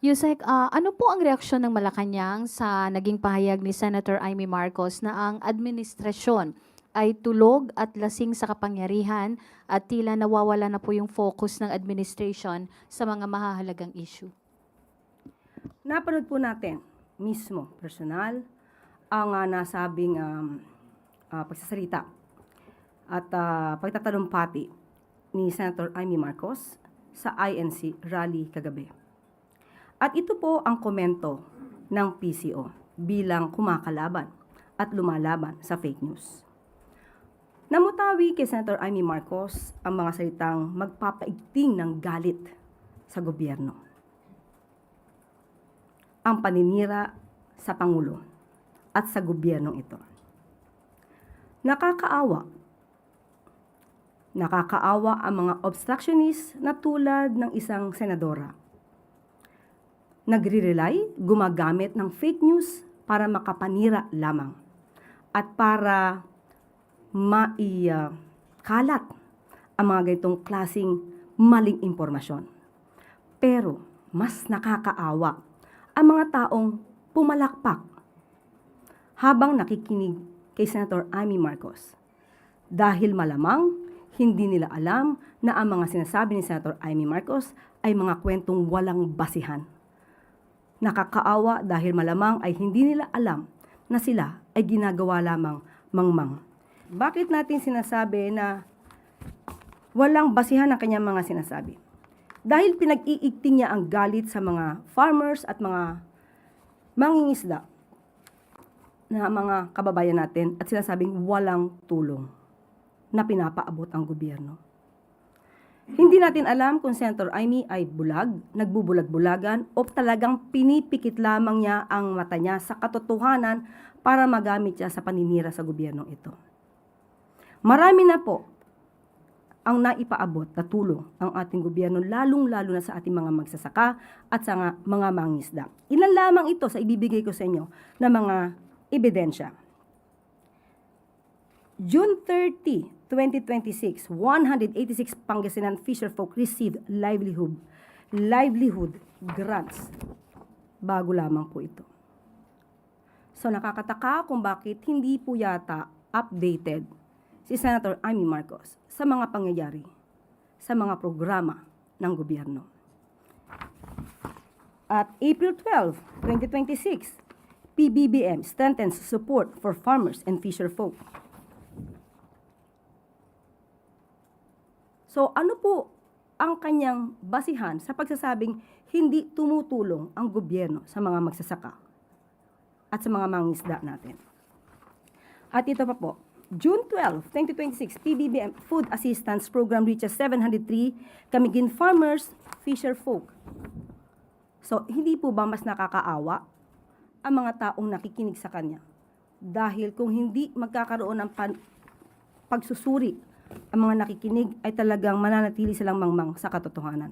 Yusek, ano po ang reaksyon ng Malacanang sa naging pahayag ni Senator Amy Marcos na ang administrasyon ay tulog at lasing sa kapangyarihan at tila nawawala na po yung focus ng administration sa mga mahahalagang issue? Napanood po natin mismo, personal, ang nasabing pagsasalita at pagtatalumpati ni Senator Amy Marcos sa INC rally kagabi. At ito po ang komento ng PCO bilang kumakalaban at lumalaban sa fake news. Namutawi kay Senator Amy Marcos ang mga salitang magpapaigting ng galit sa gobyerno. Ang paninira sa Pangulo at sa gobyernong ito. Nakakaawa ang mga obstructionist na tulad ng isang senadora. Nagre-rely, gumagamit ng fake news para makapanira lamang at para kalat ang mga ganitong klaseng maling impormasyon. Pero mas nakakaawa ang mga taong pumalakpak habang nakikinig kay Senator Amy Marcos. Dahil malamang hindi nila alam na ang mga sinasabi ni Senator Amy Marcos ay mga kwentong walang basihan. Nakakaawa dahil malamang ay hindi nila alam na sila ay ginagawa lamang mangmang. Bakit natin sinasabi na walang basihan ang kanyang mga sinasabi? Dahil pinag-iigting niya ang galit sa mga farmers at mga mangingisda na mga kababayan natin at sinasabing walang tulong na pinapaabot ang gobyerno. Hindi natin alam kung Senator Amy ay bulag, nagbubulag-bulagan o talagang pinipikit lamang niya ang mata niya sa katotohanan para magamit siya sa paninira sa gobyernong ito. Marami na po ang naipaabot na tulong ang ating gobyerno, lalong-lalo na sa ating mga magsasaka at sa mga mangingisda. Ilan lamang ito sa ibibigay ko sa inyo na mga ebidensya. June 30, 2026, 186 Pangasinan fisherfolk received livelihood grants. Bago lamang po ito. So nakakataka kung bakit hindi po yata updated si Senator Amy Marcos sa mga pangyayari, sa mga programa ng gobyerno. At April 12, 2026, PBBM strengthens support for farmers and fisherfolk. So ano po ang kanyang basihan sa pagsasabing hindi tumutulong ang gobyerno sa mga magsasaka at sa mga mangingisda natin? At ito pa po, June 12, 2026, PBBM Food Assistance Program reaches 703 Camiguin farmers, fisherfolk. So hindi po ba mas nakakaawa ang mga taong nakikinig sa kanya? Dahil kung hindi magkakaroon ng pagsusuri ang mga nakikinig ay talagang mananatili silang mangmang sa katotohanan.